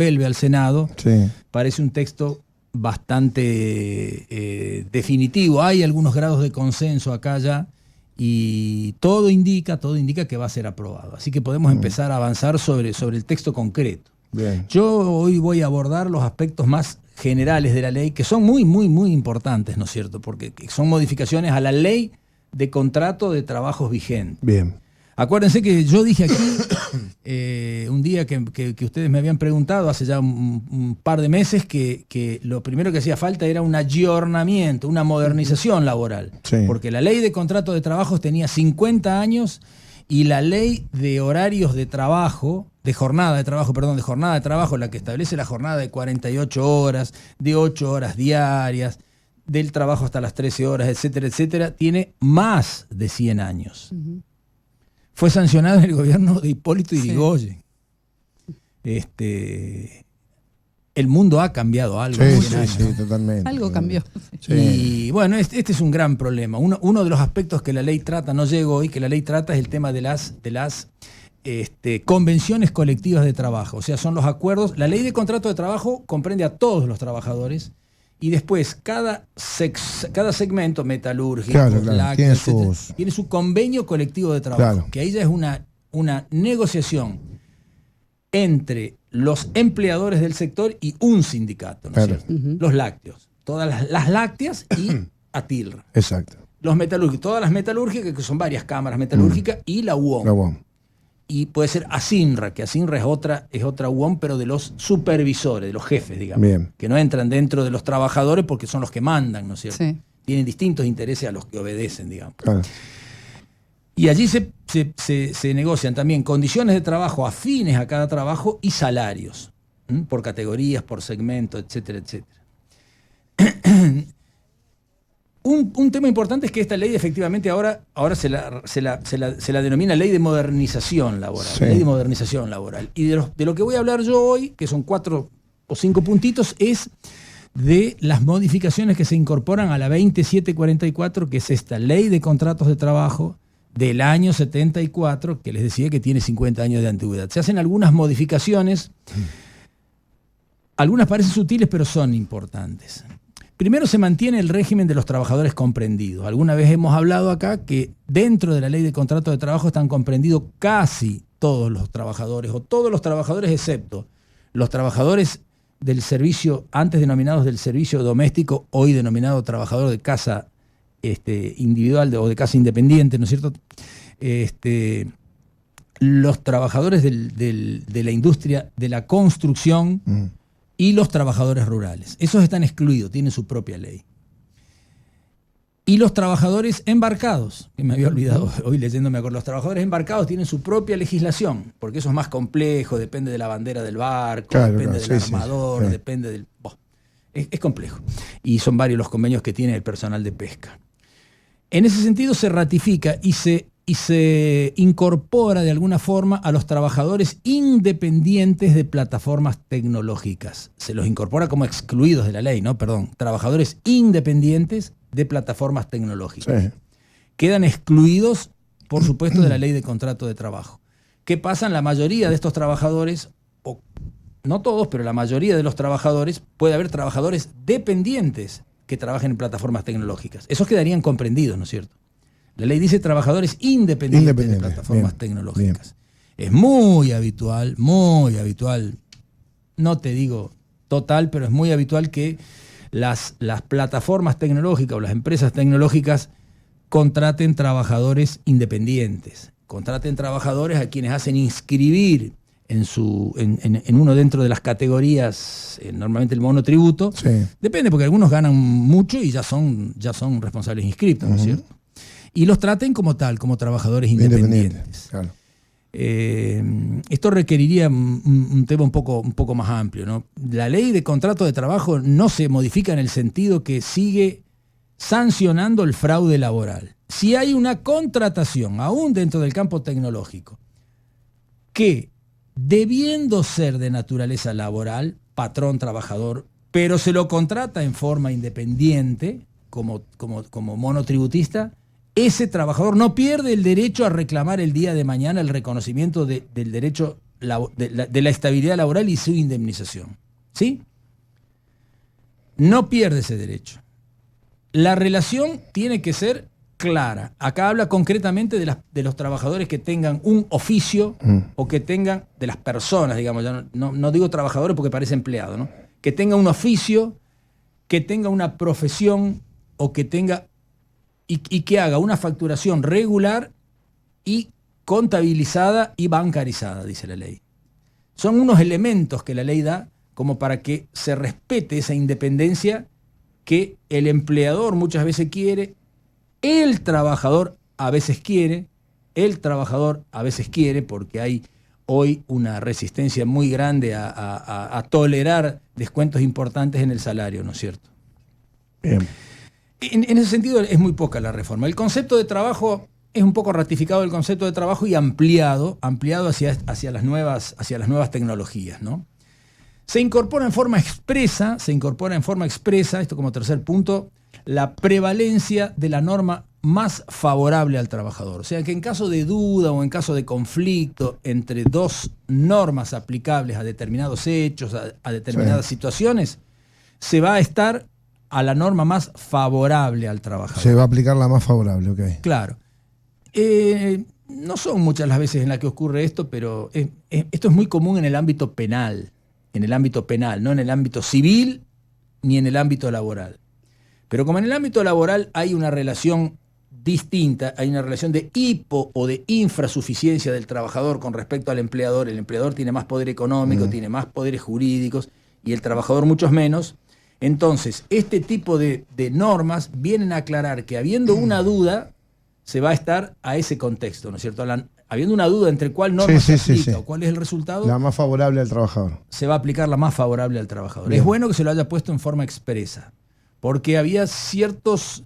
vuelve al Senado. Sí. Parece un texto bastante definitivo. Hay algunos grados de consenso acá ya y todo indica que va a ser aprobado. Así que podemos empezar a avanzar sobre el texto concreto. Bien. Yo hoy voy a abordar los aspectos más generales de la ley, que son muy, muy, muy importantes, ¿no es cierto? Porque son modificaciones a la ley de contrato de trabajos vigente. Bien. Acuérdense que yo dije aquí un día que ustedes me habían preguntado hace ya un par de meses que lo primero que hacía falta era un ayornamiento, una modernización laboral. Sí. Porque la ley de contrato de trabajos tenía 50 años y la ley de horarios de trabajo, de jornada de trabajo, la que establece la jornada de 48 horas, de 8 horas diarias, del trabajo hasta las 13 horas, etcétera, etcétera, tiene más de 100 años. Fue sancionado en el gobierno de Hipólito Yrigoyen. El mundo ha cambiado algo. Sí, totalmente. Algo cambió. Sí. Y bueno, este es un gran problema. Uno de los aspectos que la ley trata, no llego hoy, que la ley trata es el tema de las convenciones colectivas de trabajo. O sea, son los acuerdos. La ley de contrato de trabajo comprende a todos los trabajadores y después cada segmento metalúrgico, lácteo, tiene su convenio colectivo de trabajo, que ahí ya es una negociación entre los empleadores del sector y un sindicato, ¿no es cierto? Los lácteos, todas las lácteas y ATILR. Exacto. Los metalúrgicos, todas las metalúrgicas, que son varias cámaras metalúrgicas, y la UOM. La UOM. Y puede ser ASINRA, que ASINRA es otra UOM, pero de los supervisores, de los jefes, digamos. Bien. Que no entran dentro de los trabajadores porque son los que mandan, ¿no es cierto? Sí. Tienen distintos intereses a los que obedecen, digamos. Claro. Y allí se negocian también condiciones de trabajo afines a cada trabajo y salarios, por categorías, por segmento, etcétera, etcétera. Un tema importante es que esta ley efectivamente ahora se la denomina ley de modernización laboral. Sí. Ley de modernización laboral. Y de lo que voy a hablar yo hoy, que son 4 o 5 puntitos, es de las modificaciones que se incorporan a la 2744, que es esta ley de contratos de trabajo del año 74, que les decía que tiene 50 años de antigüedad. Se hacen algunas modificaciones, algunas parecen sutiles, pero son importantes. Primero, se mantiene el régimen de los trabajadores comprendidos. Alguna vez hemos hablado acá que dentro de la ley de contrato de trabajo están comprendidos casi todos los trabajadores, o todos los trabajadores excepto los trabajadores del servicio, antes denominados del servicio doméstico, hoy denominado trabajador de casa individual o de casa independiente, ¿no es cierto? Los trabajadores de la industria de la construcción y los trabajadores rurales. Esos están excluidos, tienen su propia ley. Y los trabajadores embarcados, que me había olvidado hoy leyendo, me acuerdo, los trabajadores embarcados tienen su propia legislación, porque eso es más complejo, depende de la bandera del barco, depende del armador, depende del... Es complejo. Y son varios los convenios que tiene el personal de pesca. En ese sentido se ratifica y se incorpora de alguna forma a los trabajadores independientes de plataformas tecnológicas. Se los incorpora como excluidos de la ley, ¿no? Perdón, trabajadores independientes de plataformas tecnológicas. Sí. Quedan excluidos, por supuesto, de la ley de contrato de trabajo. ¿Qué pasa? La mayoría de estos trabajadores, o no todos, pero la mayoría de los trabajadores, puede haber trabajadores dependientes que trabajen en plataformas tecnológicas. Esos quedarían comprendidos, ¿no es cierto? La ley dice trabajadores independientes de plataformas tecnológicas. Bien. Es muy habitual, no te digo total, pero es muy habitual que las plataformas tecnológicas o las empresas tecnológicas contraten trabajadores independientes, contraten trabajadores a quienes hacen inscribir en uno dentro de las categorías, normalmente el monotributo. Sí. Depende, porque algunos ganan mucho y ya son responsables inscriptos, ¿no es cierto? Y los traten como tal, como trabajadores independientes. Claro. Esto requeriría un tema un poco más amplio, ¿no? La ley de contrato de trabajo no se modifica en el sentido que sigue sancionando el fraude laboral. Si hay una contratación, aún dentro del campo tecnológico, que debiendo ser de naturaleza laboral, patrón-trabajador, pero se lo contrata en forma independiente, como monotributista, ese trabajador no pierde el derecho a reclamar el día de mañana el reconocimiento del derecho de la estabilidad laboral y su indemnización. ¿Sí? No pierde ese derecho. La relación tiene que ser clara. Acá habla concretamente de los trabajadores que tengan un oficio o que tengan, de las personas, digamos, ya no digo trabajadores porque parece empleado, ¿no? Que tenga un oficio, que tenga una profesión o que tenga y que haga una facturación regular y contabilizada y bancarizada, dice la ley. Son unos elementos que la ley da como para que se respete esa independencia que el empleador muchas veces quiere, el trabajador a veces quiere, porque hay hoy una resistencia muy grande a tolerar descuentos importantes en el salario, ¿no es cierto? Bien. En ese sentido es muy poca la reforma. El concepto de trabajo es un poco ratificado el concepto de trabajo y ampliado hacia las nuevas tecnologías, ¿no? Se incorpora en forma expresa, esto como tercer punto, la prevalencia de la norma más favorable al trabajador. O sea que en caso de duda o en caso de conflicto entre dos normas aplicables a determinados hechos, a determinadas situaciones, se va a estar a la norma más favorable al trabajador. Se va a aplicar la más favorable, ok. Claro. No son muchas las veces en las que ocurre esto, pero esto es muy común en el ámbito penal. En el ámbito penal, no en el ámbito civil ni en el ámbito laboral. Pero como en el ámbito laboral hay una relación distinta, hay una relación de hipo o de infrasuficiencia del trabajador con respecto al empleador. El empleador tiene más poder económico, tiene más poderes jurídicos y el trabajador muchos menos. Entonces, este tipo de normas vienen a aclarar que habiendo una duda, se va a estar a ese contexto, ¿no es cierto? Habiendo una duda entre cuál norma se aplica o cuál es el resultado, la más favorable al trabajador. Se va a aplicar la más favorable al trabajador. Bien. Es bueno que se lo haya puesto en forma expresa, porque había ciertos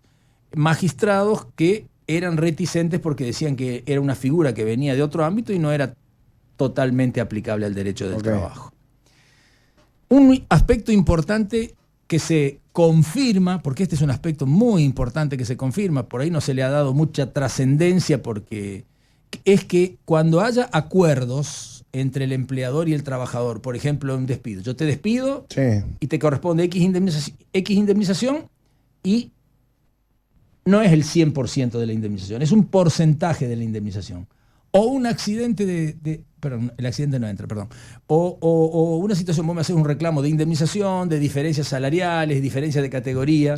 magistrados que eran reticentes porque decían que era una figura que venía de otro ámbito y no era totalmente aplicable al derecho del trabajo. Un aspecto importante que se confirma, porque este es un aspecto muy importante que se confirma, por ahí no se le ha dado mucha trascendencia porque es que cuando haya acuerdos entre el empleador y el trabajador, por ejemplo, un despido, yo te despido y te corresponde X indemnización y no es el 100% de la indemnización, es un porcentaje de la indemnización. O un accidente perdón, el accidente no entra, perdón. O una situación, vos me haces un reclamo de indemnización, de diferencias salariales, diferencias de categoría,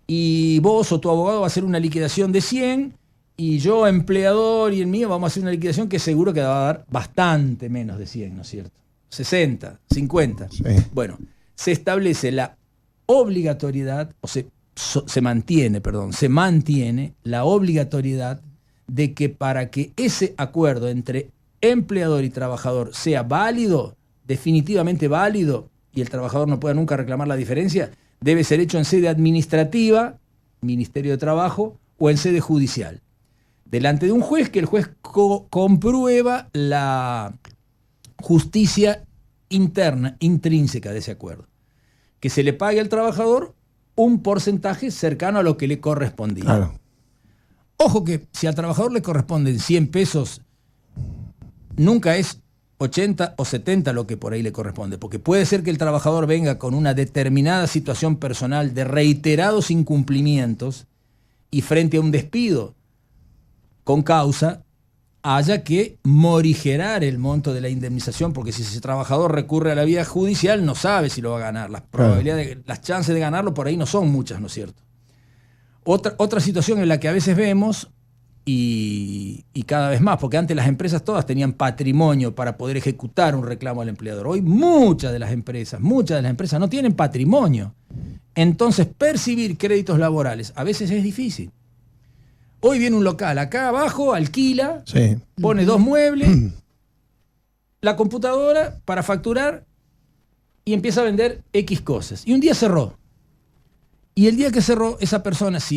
y vos o tu abogado va a hacer una liquidación de 100, y yo, empleador, y el mío, vamos a hacer una liquidación que seguro que va a dar bastante menos de 100, ¿no es cierto? 60, 50. Bueno, se establece la obligatoriedad, se mantiene la obligatoriedad de que para que ese acuerdo entre empleador y trabajador sea válido, definitivamente válido, y el trabajador no pueda nunca reclamar la diferencia, debe ser hecho en sede administrativa, Ministerio de Trabajo, o en sede judicial. Delante de un juez, que el juez comprueba la justicia interna, intrínseca de ese acuerdo. Que se le pague al trabajador un porcentaje cercano a lo que le correspondía. Claro. Ojo que si al trabajador le corresponden 100 pesos, nunca es 80 o 70 lo que por ahí le corresponde, porque puede ser que el trabajador venga con una determinada situación personal de reiterados incumplimientos y frente a un despido con causa haya que morigerar el monto de la indemnización, porque si ese trabajador recurre a la vía judicial no sabe si lo va a ganar. Las probabilidades, las chances de ganarlo por ahí no son muchas, ¿no es cierto? Otra situación en la que a veces vemos, y cada vez más, porque antes las empresas todas tenían patrimonio para poder ejecutar un reclamo al empleador. Hoy muchas de las empresas no tienen patrimonio. Entonces, percibir créditos laborales a veces es difícil. Hoy viene un local acá abajo, alquila, pone 2 muebles, la computadora para facturar y empieza a vender X cosas. Y un día cerró. Y el día que cerró, esa persona, si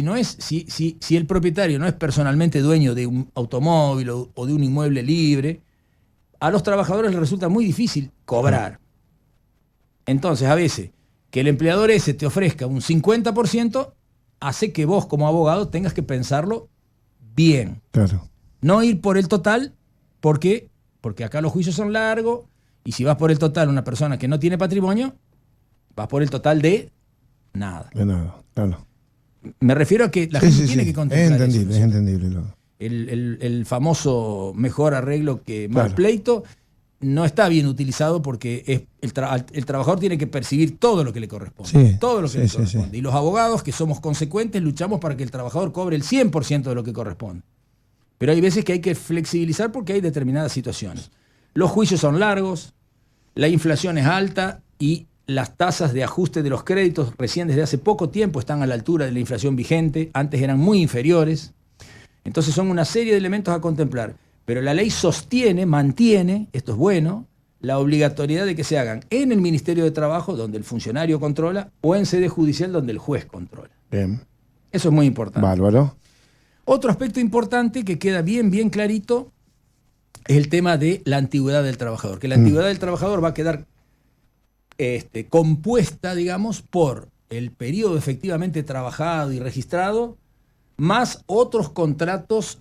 el propietario no es personalmente dueño de un automóvil o de un inmueble libre, a los trabajadores les resulta muy difícil cobrar. Entonces, a veces, que el empleador ese te ofrezca un 50%, hace que vos como abogado tengas que pensarlo bien. Claro. No ir por el total, porque porque acá los juicios son largos y si vas por el total una persona que no tiene patrimonio, vas por el total de nada. De nada, claro. Me refiero a que la gente tiene que contemplar eso. Es entendible. El famoso mejor arreglo que mal Claro. pleito no está bien utilizado porque el trabajador tiene que percibir todo lo que le corresponde. Sí, todo lo que sí, le sí, corresponde. sí. Y los abogados, que somos consecuentes, luchamos para que el trabajador cobre el 100% de lo que corresponde. Pero hay veces que hay que flexibilizar porque hay determinadas situaciones. Los juicios son largos, la inflación es alta y las tasas de ajuste de los créditos recién desde hace poco tiempo están a la altura de la inflación vigente, antes eran muy inferiores. Entonces son una serie de elementos a contemplar. Pero la ley mantiene, esto es bueno, la obligatoriedad de que se hagan en el Ministerio de Trabajo, donde el funcionario controla, o en sede judicial, donde el juez controla. Bien. Eso es muy importante. Bárbaro. Otro aspecto importante que queda bien clarito es el tema de la antigüedad del trabajador. Que la antigüedad del trabajador va a quedar compuesta, digamos, por el periodo efectivamente trabajado y registrado, más otros contratos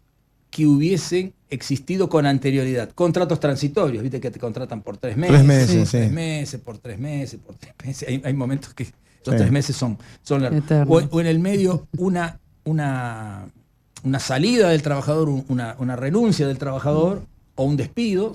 que hubiesen existido con anterioridad. Contratos transitorios, viste que te contratan por 3 meses. 3 meses, por sí. 3 meses, por 3 meses, por 3 meses. Hay momentos que esos Sí. 3 meses son largos. Eterno. O en el medio una salida del trabajador, una renuncia del trabajador o un despido.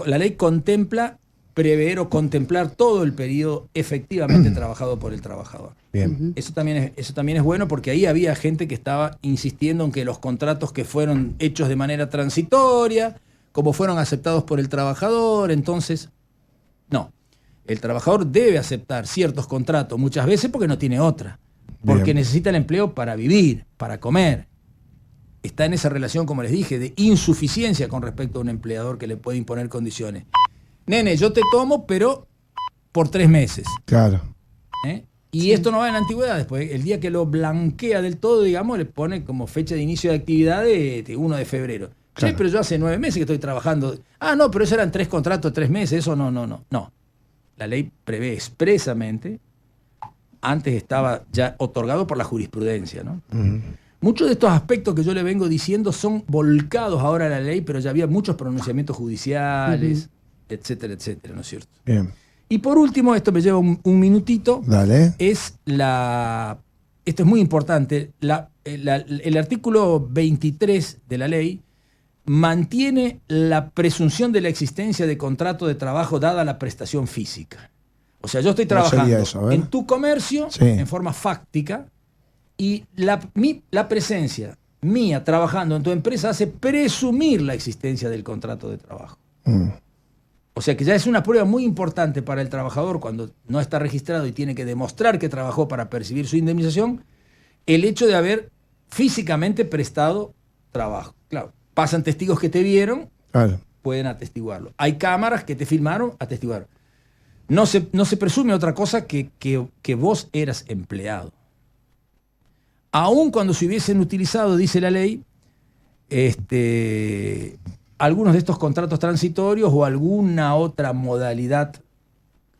La ley contempla prever o contemplar todo el periodo efectivamente trabajado por el trabajador. Bien. Eso también es bueno porque ahí había gente que estaba insistiendo en que los contratos que fueron hechos de manera transitoria, como fueron aceptados por el trabajador, entonces, no. El trabajador debe aceptar ciertos contratos muchas veces porque no tiene otra. Porque Bien. necesita el empleo para vivir, para comer. Está en esa relación, como les dije, de insuficiencia con respecto a un empleador que le puede imponer condiciones. Nene, yo te tomo, pero por 3 meses. Claro. ¿Eh? Y esto no va en la antigüedad. Después, el día que lo blanquea del todo, digamos, le pone como fecha de inicio de actividad de 1 de febrero. Claro. Che, pero yo hace 9 meses que estoy trabajando. Ah, no, pero esos eran 3 contratos, 3 meses. Eso no. No. La ley prevé expresamente, antes estaba ya otorgado por la jurisprudencia, ¿no? Muchos de estos aspectos que yo le vengo diciendo son volcados ahora a la ley, pero ya había muchos pronunciamientos judiciales, etcétera, etcétera, ¿no es cierto? Bien. Y por último, esto me lleva un minutito, Dale. esto es muy importante, el artículo 23 de la ley mantiene la presunción de la existencia de contrato de trabajo dada la prestación física. O sea, yo estoy ¿Cómo sería trabajando eso? A ver. en tu comercio, Sí. en forma fáctica, y la presencia mía trabajando en tu empresa hace presumir la existencia del contrato de trabajo. O sea que ya es una prueba muy importante para el trabajador cuando no está registrado y tiene que demostrar que trabajó para percibir su indemnización, el hecho de haber físicamente prestado trabajo. Claro, pasan testigos que te vieron, Claro. pueden atestiguarlo. Hay cámaras que te filmaron, atestiguaron. No se presume otra cosa que vos eras empleado. Aun cuando se hubiesen utilizado, dice la ley, algunos de estos contratos transitorios o alguna otra modalidad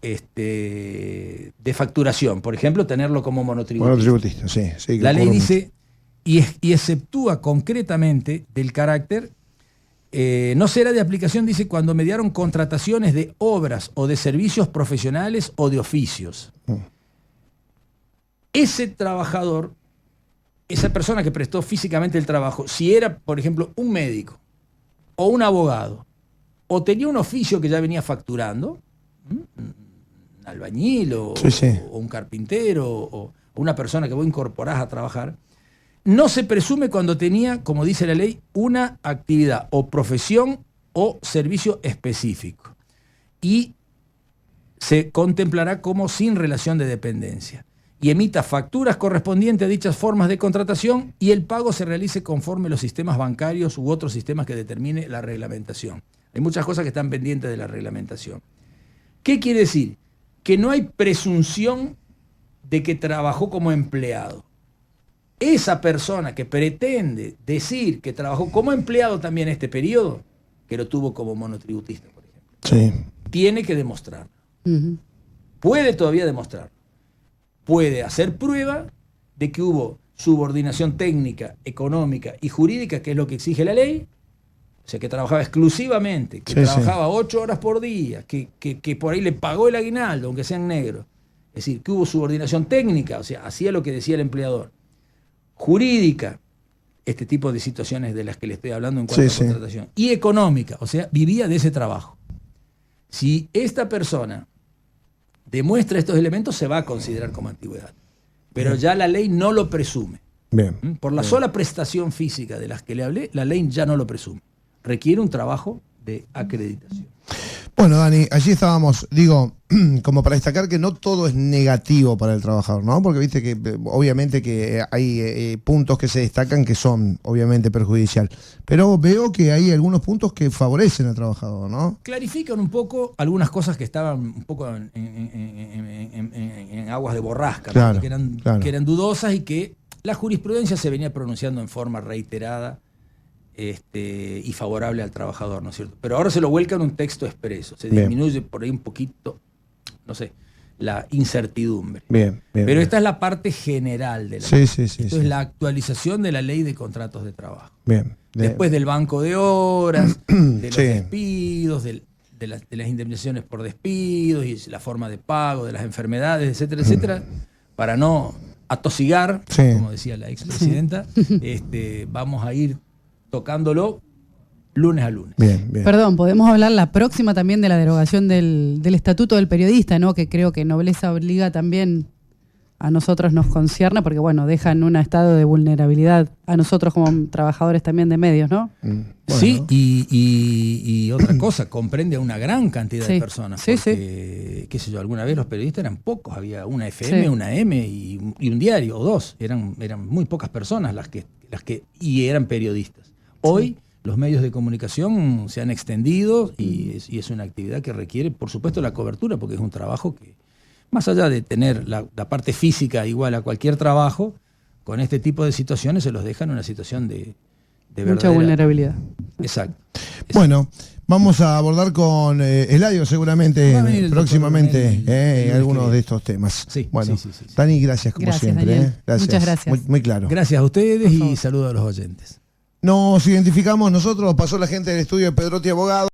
de facturación. Por ejemplo, tenerlo como monotributista. Monotributista, sí. Sí, que La ley ocurre dice, y exceptúa concretamente del carácter, no será de aplicación, dice, cuando mediaron contrataciones de obras o de servicios profesionales o de oficios. Ese trabajador, esa persona que prestó físicamente el trabajo, si era, por ejemplo, un médico o un abogado, o tenía un oficio que ya venía facturando, un albañil o un carpintero o una persona que vos incorporás a trabajar, no se presume cuando tenía, como dice la ley, una actividad o profesión o servicio específico. Y se contemplará como sin relación de dependencia. Y emita facturas correspondientes a dichas formas de contratación y el pago se realice conforme los sistemas bancarios u otros sistemas que determine la reglamentación. Hay muchas cosas que están pendientes de la reglamentación. ¿Qué quiere decir? Que no hay presunción de que trabajó como empleado. Esa persona que pretende decir que trabajó como empleado también este periodo, que lo tuvo como monotributista, por ejemplo, Sí. tiene que demostrarlo. Puede todavía demostrarlo. Puede hacer prueba de que hubo subordinación técnica, económica y jurídica, que es lo que exige la ley, o sea, que trabajaba exclusivamente, que trabajaba 8 horas por día, que por ahí le pagó el aguinaldo, aunque sea en negro. Es decir, que hubo subordinación técnica, o sea, hacía lo que decía el empleador. Jurídica, este tipo de situaciones de las que le estoy hablando en cuanto a contratación. Y económica, o sea, vivía de ese trabajo. Si esta persona demuestra estos elementos, se va a considerar como antigüedad. Pero ya la ley no lo presume. Bien. Por la sola prestación física de las que le hablé, la ley ya no lo presume. Requiere un trabajo de acreditación. Bueno, Dani, allí estábamos, digo, como para destacar que no todo es negativo para el trabajador, ¿no? Porque viste que obviamente que hay puntos que se destacan que son obviamente perjudicial. Pero veo que hay algunos puntos que favorecen al trabajador, ¿no? Clarifican un poco algunas cosas que estaban un poco en aguas de borrasca, claro, ¿no? que eran dudosas y que la jurisprudencia se venía pronunciando en forma reiterada y favorable al trabajador, ¿no es cierto? Pero ahora se lo vuelca en un texto expreso, se disminuye por ahí un poquito, no sé, la incertidumbre. Pero esta es la parte general de la ley. Esto es la actualización de la ley de contratos de trabajo. Después del banco de horas, de los despidos, de las indemnizaciones por despidos y la forma de pago, de las enfermedades, etcétera, etcétera, para no atosigar, como decía la expresidenta, vamos a ir tocándolo lunes a lunes. Perdón, podemos hablar la próxima también de la derogación del Estatuto del Periodista, ¿no? Que creo que Nobleza Obliga también a nosotros nos concierne, porque bueno, deja en un estado de vulnerabilidad a nosotros como trabajadores también de medios, ¿no? Bueno. Sí, y otra cosa, comprende a una gran cantidad de personas, porque, qué sé yo, alguna vez los periodistas eran pocos, había una FM, una M y un diario o dos, eran muy pocas personas las que eran periodistas. Hoy los medios de comunicación se han extendido y es una actividad que requiere, por supuesto, la cobertura, porque es un trabajo que, más allá de tener la parte física igual a cualquier trabajo, con este tipo de situaciones se los deja en una situación de mucha vulnerabilidad. Exacto. Bueno, vamos a abordar con Eladio seguramente próximamente algunos de estos temas. Bueno, Dani, gracias como siempre. Gracias. Muchas gracias. Muy claro. Gracias a ustedes y saludos a los oyentes. Nos identificamos nosotros, pasó la gente del estudio de Pedrotti Abogado.